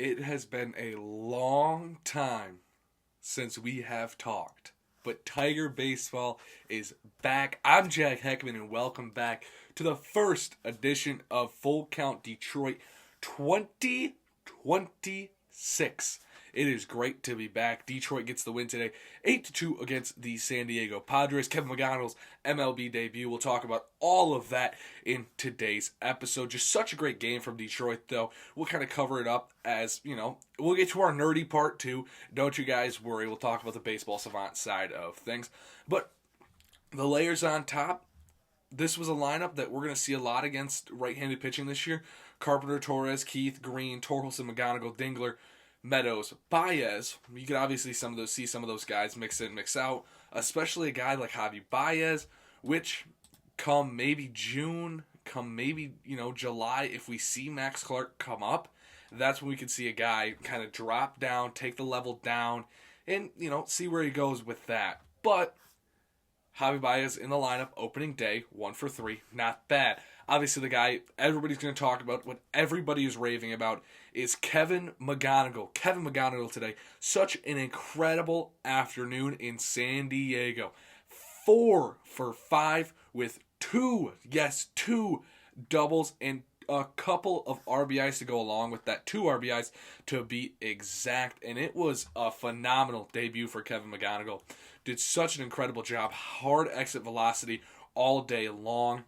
It has been a long time since we have talked, but Tiger Baseball is back. I'm Jack Heckman, and welcome back to the first edition of Full Count Detroit 2026. It is great to be back. Detroit gets the win today, 8-2 against the San Diego Padres. Kevin McGonigle's MLB debut. We'll talk about all of that in today's episode. Just such a great game from Detroit, though. We'll kind of cover it up as, we'll get to our nerdy part, too. Don't you guys worry. We'll talk about the baseball savant side of things. But the layers on top, this was a lineup that we're going to see a lot against right-handed pitching this year. Carpenter, Torres, Keith, Green, Torkelson, McGonigle, Dingler, Meadows, Baez. You can obviously see some of those guys mix in, mix out, especially a guy like Javi Baez, which come maybe June, come maybe, July, if we see Max Clark come up, that's when we could see a guy kind of drop down, take the level down, and, see where he goes with that. But Javi Baez in the lineup, opening day, 1 for 3, not bad. Obviously, the guy everybody's going to talk about, what everybody is raving about, is Kevin McGonigle. Kevin McGonigle today, such an incredible afternoon in San Diego. 4 for 5 with two doubles and a couple of RBIs to go along with that. 2 RBIs to be exact. And it was a phenomenal debut for Kevin McGonigle. Did such an incredible job. Hard exit velocity all day long.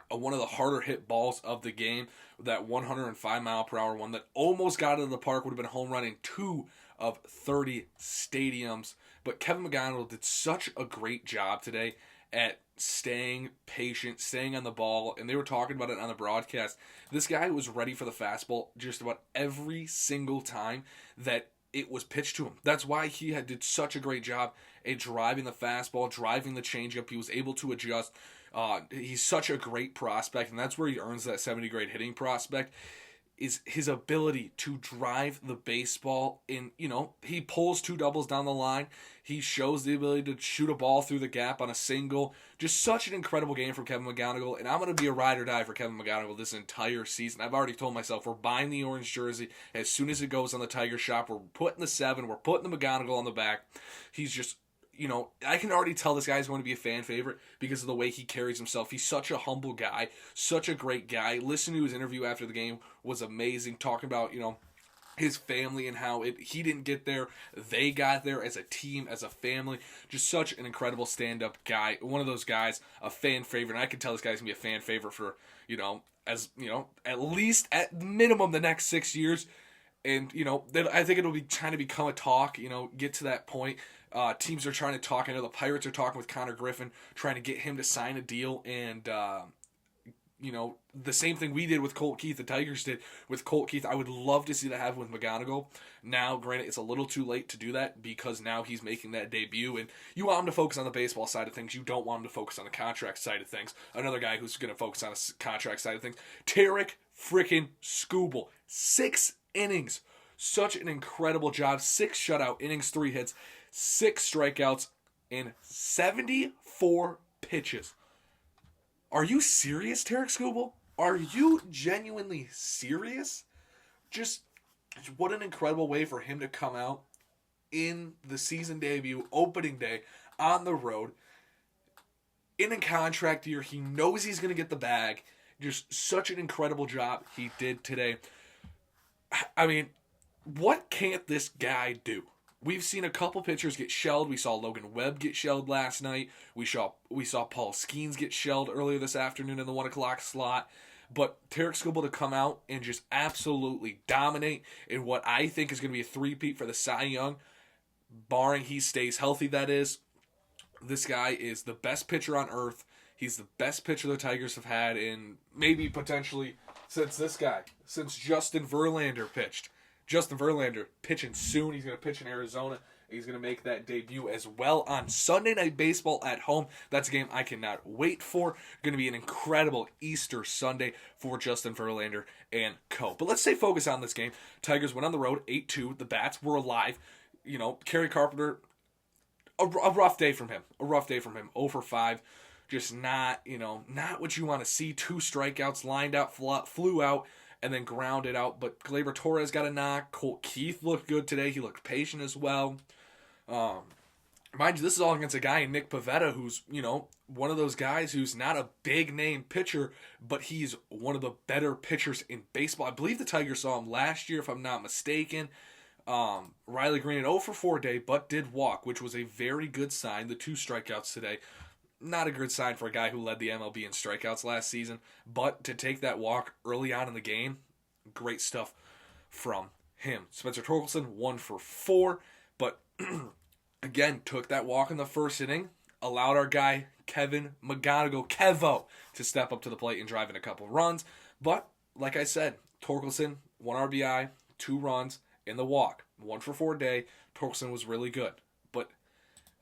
One of the harder hit balls of the game, that 105 mile per hour one that almost got into the park, would have been a home run in 2 of 30 stadiums. But Kevin McGonigle did such a great job today at staying patient, staying on the ball, and they were talking about it on the broadcast. This guy was ready for the fastball just about every single time that it was pitched to him. That's why he did such a great job at driving the fastball, driving the changeup. He was able to adjust. He's such a great prospect, and that's where he earns that 70 grade hitting prospect, is his ability to drive the baseball in. He pulls 2 doubles down the line. He shows the ability to shoot a ball through the gap on a single. Just such an incredible game from Kevin McGonigle, and I'm going to be a ride or die for Kevin McGonigle this entire season. I've already told myself we're buying the orange jersey as soon as it goes on the Tiger shop. We're putting the 7. We're putting the McGonigle on the back. He's just, I can already tell this guy's going to be a fan favorite because of the way he carries himself. He's such a humble guy, such a great guy. Listening to his interview after the game was amazing, talking about, his family and how he didn't get there. They got there as a team, as a family. Just such an incredible stand-up guy. One of those guys, a fan favorite. And I can tell this guy's going to be a fan favorite for, at least, at minimum, the next 6 years. And, I think it'll be trying to become a talk, get to that point. Teams are trying to talk. I know the Pirates are talking with Connor Griffin, trying to get him to sign a deal. And, the same thing we did with Colt Keith, the Tigers did with Colt Keith. I would love to see that happen with McGonigle. Now, granted, it's a little too late to do that because now he's making that debut. And you want him to focus on the baseball side of things. You don't want him to focus on the contract side of things. Another guy who's going to focus on the contract side of things, Tarek freaking Skubal. 6 innings. Such an incredible job. 6 shutout innings, 3 hits, 6 strikeouts, and 74 pitches. Are you serious, Tarek Skubal? Are you genuinely serious? Just what an incredible way for him to come out in the season debut, opening day, on the road, in a contract year. He knows he's going to get the bag. Just such an incredible job he did today. I mean, what can't this guy do? We've seen a couple pitchers get shelled. We saw Logan Webb get shelled last night. We saw Paul Skeens get shelled earlier this afternoon in the 1 o'clock slot. But Tarek Skubal to come out and just absolutely dominate in what I think is going to be a three-peat for the Cy Young, barring he stays healthy, that is. This guy is the best pitcher on earth. He's the best pitcher the Tigers have had in maybe potentially since Justin Verlander pitched. Justin Verlander pitching soon. He's going to pitch in Arizona. He's going to make that debut as well on Sunday Night Baseball at home. That's a game I cannot wait for. Going to be an incredible Easter Sunday for Justin Verlander and co. But let's stay focused on this game. Tigers went on the road, 8-2. The Bats were alive. Kerry Carpenter, a rough day from him. 0 for 5. Just not what you want to see. 2 strikeouts lined out, flew out. and then ground it out. But Gleyber Torres got a knock. Colt Keith looked good today. He looked patient as well. Mind you, this is all against a guy in Nick Pivetta who's, one of those guys who's not a big name pitcher, but he's one of the better pitchers in baseball. I believe the Tigers saw him last year, if I'm not mistaken. Riley Green, an 0 for 4 day, but did walk, which was a very good sign. The 2 strikeouts today. Not a good sign for a guy who led the MLB in strikeouts last season, but to take that walk early on in the game, great stuff from him. Spencer Torkelson, 1 for 4, but again, took that walk in the first inning, allowed our guy Kevin McGonigle, Kevo, to step up to the plate and drive in a couple runs. But, like I said, Torkelson, 1 RBI, 2 runs in the walk. 1 for 4 day. Torkelson was really good. But,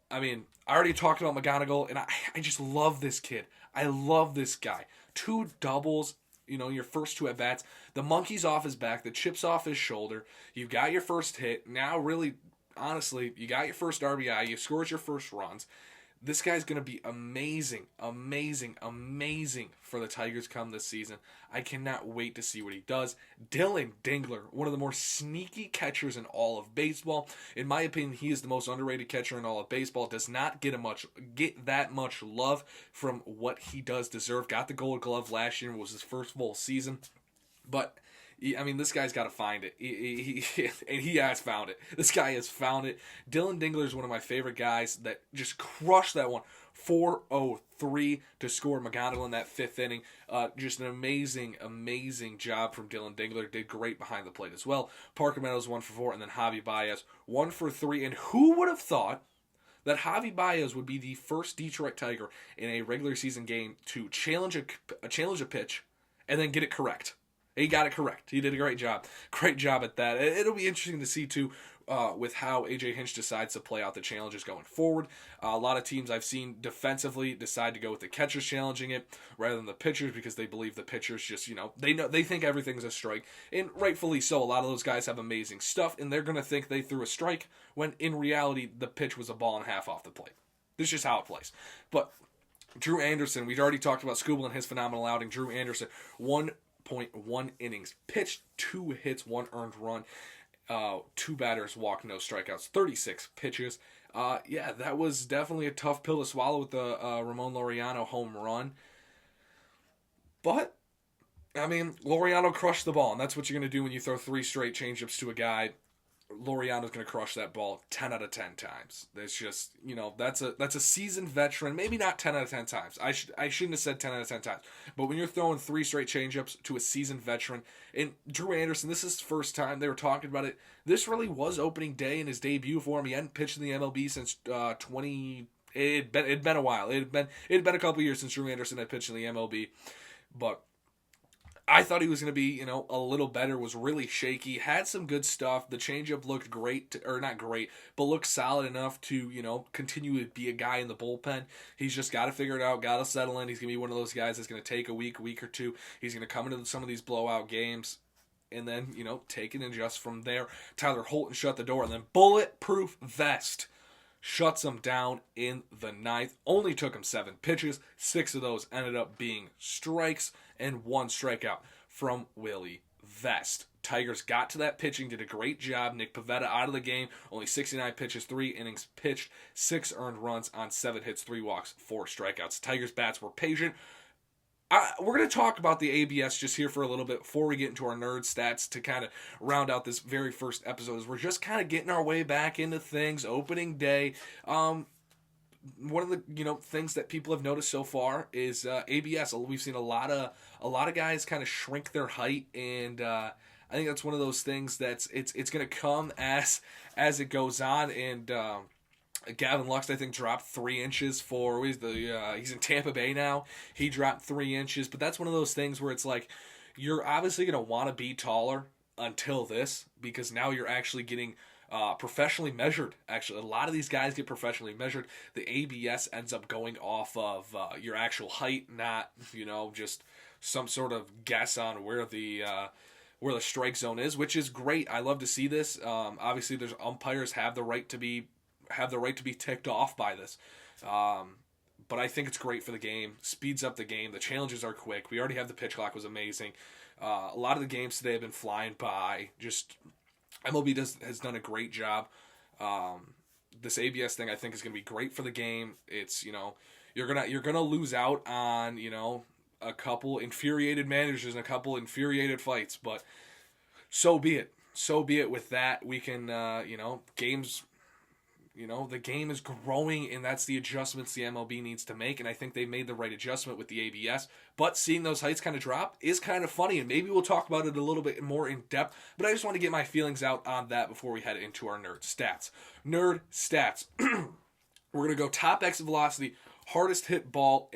I already talked about McGonigle, and I just love this kid. I love this guy. 2 doubles, your first 2 at-bats. The monkey's off his back. The chip's off his shoulder. You've got your first hit. Now, really, honestly, you got your first RBI. You scored your first runs. This guy's going to be amazing, amazing, amazing for the Tigers come this season. I cannot wait to see what he does. Dylan Dingler, one of the more sneaky catchers in all of baseball. In my opinion, he is the most underrated catcher in all of baseball. Does not get that much love from what he does deserve. Got the Gold Glove last year. It was his first full season. But this guy's got to find it. And he has found it. This guy has found it. Dylan Dingler is one of my favorite guys that just crushed that one. 4-0-3 to score McGonigle in that 5th inning. Just an amazing, amazing job from Dylan Dingler. Did great behind the plate as well. Parker Meadows 1 for 4, and then Javi Baez 1 for 3. And who would have thought that Javi Baez would be the first Detroit Tiger in a regular season game to challenge a pitch and then get it correct? He got it correct. He did a great job. Great job at that. It'll be interesting to see, too, with how A.J. Hinch decides to play out the challenges going forward. A lot of teams I've seen defensively decide to go with the catchers challenging it rather than the pitchers because they believe the pitchers just, they think everything's a strike. And rightfully so. A lot of those guys have amazing stuff, and they're going to think they threw a strike when, in reality, the pitch was a ball and a half off the plate. This is just how it plays. But Drew Anderson, we'd already talked about Skubal and his phenomenal outing. Drew Anderson, 1.1 innings, pitched 2 hits, 1 earned run, 2 batters walked, no strikeouts, 36 pitches. That was definitely a tough pill to swallow with the Ramon Laureano home run. But, Laureano crushed the ball, and that's what you're going to do when you throw 3 straight changeups to a guy. Laureano's going to crush that ball 10 out of 10 times. That's just, that's a seasoned veteran. Maybe not 10 out of 10 times. I shouldn't have said 10 out of 10 times. But when you're throwing 3 straight changeups to a seasoned veteran, and Drew Anderson, this is his first time they were talking about it. This really was opening day in his debut for him. He hadn't pitched in the MLB since It'd been a while. It had been a couple years since Drew Anderson had pitched in the MLB, but I thought he was going to be, a little better, was really shaky, had some good stuff. The changeup looked great, or not great, but looked solid enough to, continue to be a guy in the bullpen. He's just got to figure it out, got to settle in. He's going to be one of those guys that's going to take a week or two. He's going to come into some of these blowout games and then, take it and adjust from there. Tyler Holton shut the door, and then bulletproof vest shuts him down in the 9th. Only took him 7 pitches. 6 of those ended up being strikes and 1 strikeout from Willie Vest. Tigers got to that pitching, did a great job. Nick Pivetta out of the game. Only 69 pitches, 3 innings pitched, 6 earned runs on 7 hits, 3 walks, 4 strikeouts. Tigers bats were patient. We're going to talk about the ABS just here for a little bit before we get into our nerd stats to kind of round out this very first episode. As we're just kind of getting our way back into things. Opening day. One of the things that people have noticed so far is ABS. We've seen a lot of guys kind of shrink their height, and I think that's one of those things that's it's going to come as it goes on. And Gavin Lux, I think, dropped 3 inches for he's in Tampa Bay now. He dropped 3 inches, but that's one of those things where it's like you're obviously going to want to be taller until this, because now you're actually getting professionally measured. Actually, a lot of these guys get professionally measured. The ABS ends up going off of your actual height, not just some sort of guess on where the strike zone is, which is great. I love to see this. Obviously, there's umpires have the right to be ticked off by this. But I think it's great for the game. Speeds up the game. The challenges are quick. We already have the pitch clock was amazing. A lot of the games today have been flying by. Just MLB has done a great job. This ABS thing I think is going to be great for the game. It's, you're gonna lose out on, a couple infuriated managers and a couple infuriated fights, but so be it. So be it with that. We can, games, the game is growing, and that's the adjustments the MLB needs to make, and I think they made the right adjustment with the ABS, but seeing those heights kind of drop is kind of funny, and maybe we'll talk about it a little bit more in depth, but I just want to get my feelings out on that before we head into our nerd stats. Nerd stats. We're going to go top exit velocity, hardest hit ball,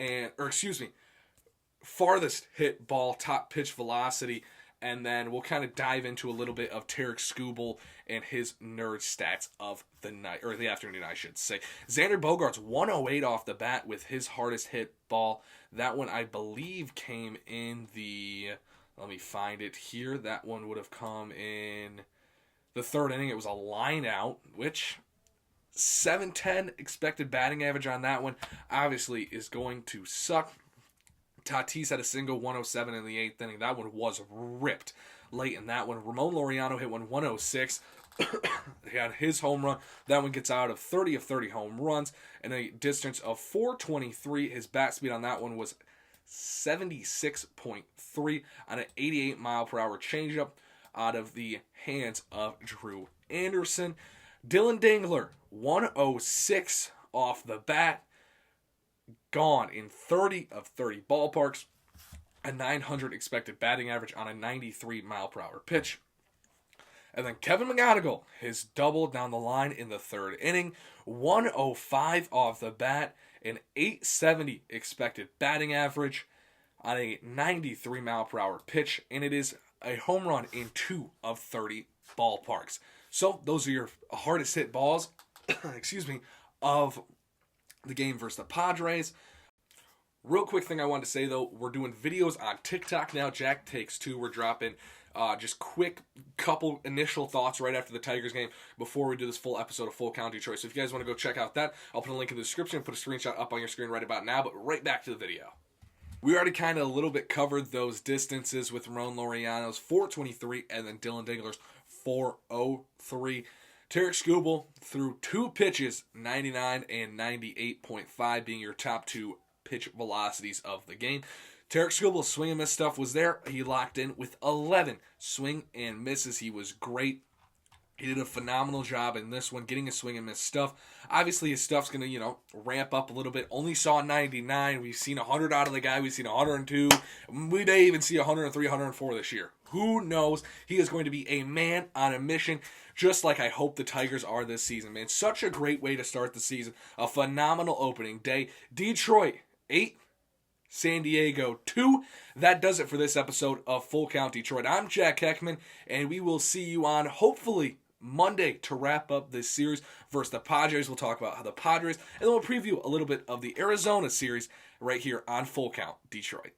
farthest hit ball, top pitch velocity, and then we'll kind of dive into a little bit of Tarek Skubal and his nerd stats of the night, or the afternoon, I should say. Xander Bogaerts, 108 off the bat with his hardest hit ball. That one, I believe, came in let me find it here. That one would have come in the third inning. It was a line out, which 710 expected batting average on that one obviously is going to suck. Tatis had a single, 107 in the 8th inning. That one was ripped late in that one. Ramon Laureano hit one, 106. He had his home run. That one gets out of 30 of 30 home runs and a distance of 423. His bat speed on that one was 76.3 on an 88 mile per hour changeup out of the hands of Drew Anderson. Dylan Dingler, 106 off the bat. Gone in 30 of 30 ballparks, a 900 expected batting average on a 93 mile per hour pitch. And then Kevin McGonigle, his double down the line in the third inning, 105 off the bat, an 870 expected batting average on a 93 mile per hour pitch, and it is a home run in 2 of 30 ballparks. So those are your hardest hit balls, of the game versus the Padres. Real quick thing I wanted to say, though, we're doing videos on TikTok now. Jack Takes Two. We're dropping just quick couple initial thoughts right after the Tigers game before we do this full episode of Full Count Detroit. So if you guys want to go check out that, I'll put a link in the description, put a screenshot up on your screen right about now, but right back to the video. We already kind of a little bit covered those distances with Ramon Laureano's 423 and then Dylan Dingler's 403. Tarek Skubal threw 2 pitches, 99 and 98.5 being your top 2 pitch velocities of the game. Tarek Skubal's swing and miss stuff was there. He locked in with 11 swing and misses. He was great. He did a phenomenal job in this one, getting his swing and miss stuff. Obviously, his stuff's going to, ramp up a little bit. Only saw 99. We've seen 100 out of the guy. We've seen 102. We may even see 103, 104 this year. Who knows? He is going to be a man on a mission, just like I hope the Tigers are this season, man. Such a great way to start the season. A phenomenal opening day. Detroit, 8. San Diego 2. That does it for this episode of Full Count Detroit. I'm Jack Heckman, and we will see you on, hopefully, Monday to wrap up this series versus the Padres. We'll talk about how the Padres, and then we'll preview a little bit of the Arizona series right here on Full Count Detroit.